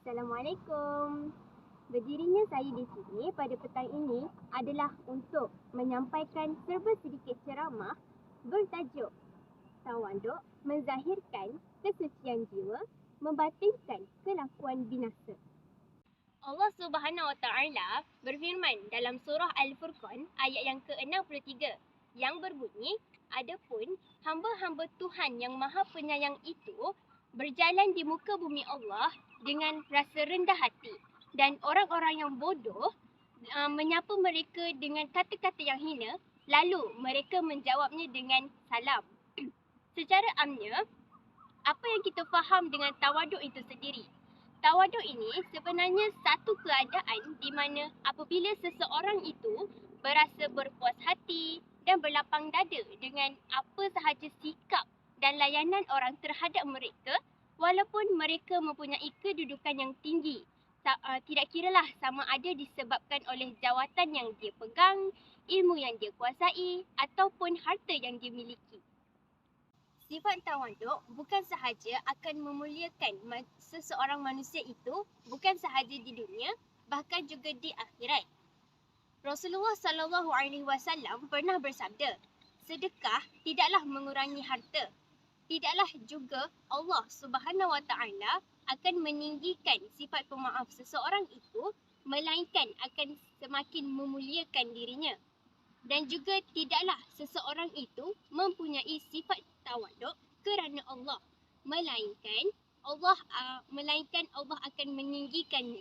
Assalamualaikum. Berdirinya saya di sini pada petang ini adalah untuk menyampaikan serba sedikit ceramah bertajuk Tawaduk Menzahirkan Kesucian Jiwa, Membatinkan Kelakuan Binasa. Allah Subhanahu Wa Taala berfirman dalam surah Al-Furqan ayat yang ke-63 yang berbunyi, "Adapun hamba-hamba Tuhan yang Maha Penyayang itu berjalan di muka bumi Allah dengan rasa rendah hati, dan orang-orang yang bodoh menyapa mereka dengan kata-kata yang hina, lalu mereka menjawabnya dengan salam." Secara amnya, apa yang kita faham dengan tawaduk itu sendiri? Tawaduk ini sebenarnya satu keadaan di mana apabila seseorang itu berasa berpuas hati dan berlapang dada dengan apa sahaja sikap dan layanan orang terhadap mereka, walaupun mereka mempunyai kedudukan yang tinggi. Tidak kiralah sama ada disebabkan oleh jawatan yang dia pegang, ilmu yang dia kuasai ataupun harta yang dia miliki. Sifat tawaduk bukan sahaja akan memuliakan seseorang manusia itu bukan sahaja di dunia, bahkan juga di akhirat. Rasulullah SAW pernah bersabda, sedekah tidaklah mengurangi harta. Tidaklah juga Allah Subhanahu Wa Taala akan meninggikan sifat pemaaf seseorang itu, melainkan akan semakin memuliakan dirinya. Dan juga tidaklah seseorang itu mempunyai sifat tawaduk kerana Allah, melainkan Allah akan meninggikannya.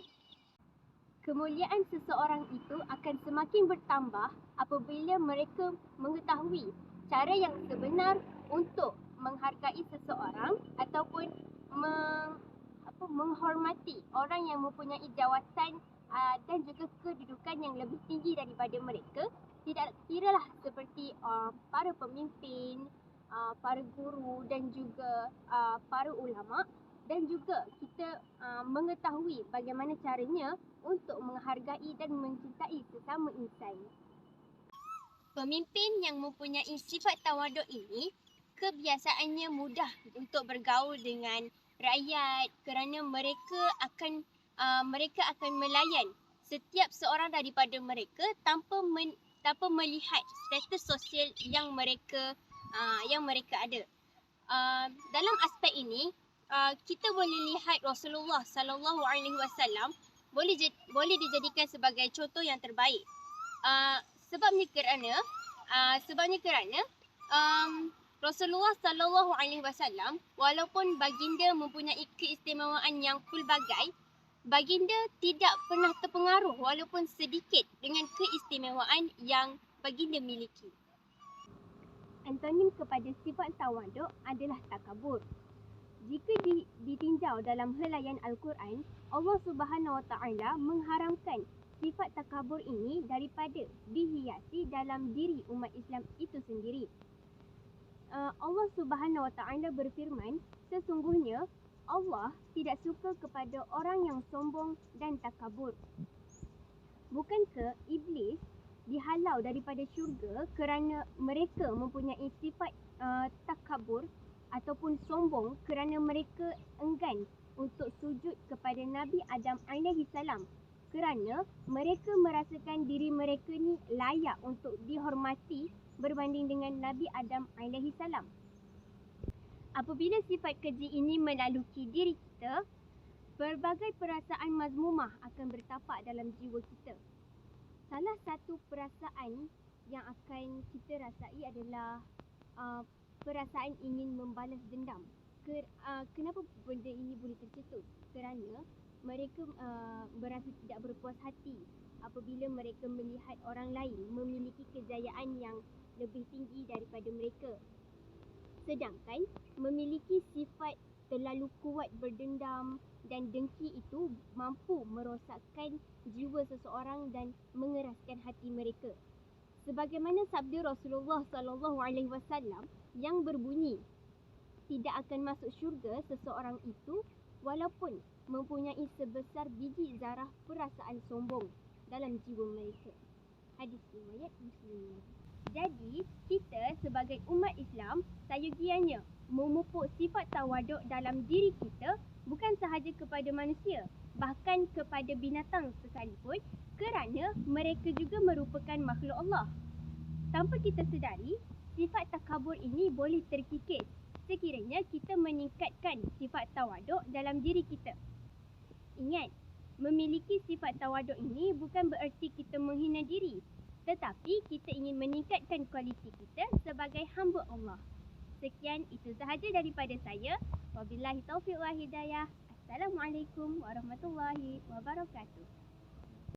Kemuliaan seseorang itu akan semakin bertambah apabila mereka mengetahui cara yang sebenar untuk menghargai seseorang ataupun menghormati orang yang mempunyai jawatan dan juga kedudukan yang lebih tinggi daripada mereka. Tidak kiralah seperti para pemimpin, para guru dan juga para ulama, dan juga kita mengetahui bagaimana caranya untuk menghargai dan mencintai sesama insan. Pemimpin yang mempunyai sifat tawaduk ini kebiasaannya mudah untuk bergaul dengan rakyat kerana mereka akan melayan setiap seorang daripada mereka tanpa melihat status sosial yang mereka ada. Dalam aspek ini kita boleh lihat Rasulullah SAW boleh dijadikan sebagai contoh yang terbaik. Sebabnya kerana Rasulullah SAW walaupun baginda mempunyai keistimewaan yang pelbagai, baginda tidak pernah terpengaruh walaupun sedikit dengan keistimewaan yang baginda miliki. Antonim kepada sifat tawaduk adalah takabur. Jika ditinjau dalam helaian Al-Quran, Allah Subhanahu Wa Taala mengharamkan sifat takabur ini daripada dihiasi dalam diri umat Islam itu sendiri. Allah Subhanahu Wa Taala berfirman, sesungguhnya Allah tidak suka kepada orang yang sombong dan takabur. Bukankah iblis dihalau daripada syurga kerana mereka mempunyai sifat takabur ataupun sombong kerana mereka enggan untuk sujud kepada Nabi Adam alaihi salam, kerana mereka merasakan diri mereka ni layak untuk dihormati berbanding dengan Nabi Adam alaihi salam. Apabila sifat keji ini melaluki diri kita, berbagai perasaan mazmumah akan bertapak dalam jiwa kita. Salah satu perasaan yang akan kita rasai adalah perasaan ingin membalas dendam. Kenapa benda ini boleh tercetus? Kerana mereka berasa tidak berpuas hati apabila mereka melihat orang lain memiliki kejayaan yang lebih tinggi daripada mereka. Sedangkan memiliki sifat terlalu kuat berdendam dan dengki itu mampu merosakkan jiwa seseorang dan mengeraskan hati mereka. Sebagaimana sabda Rasulullah SAW yang berbunyi, tidak akan masuk syurga seseorang itu walaupun mempunyai sebesar biji zarah perasaan sombong dalam jiwa mereka. Hadis riwayat Muslim. Jadi, kita sebagai umat Islam seyogianya memupuk sifat tawaduk dalam diri kita bukan sahaja kepada manusia, bahkan kepada binatang sekalipun, kerana mereka juga merupakan makhluk Allah. Tanpa kita sedari, sifat takabur ini boleh terkikis sekiranya kita meningkatkan sifat tawaduk dalam diri kita. Ingat, memiliki sifat tawaduk ini bukan bererti kita menghina diri, tetapi kita ingin meningkatkan kualiti kita sebagai hamba Allah. Sekian, itu sahaja daripada saya. Wabillahi taufiq wal hidayah. Assalamualaikum warahmatullahi wabarakatuh.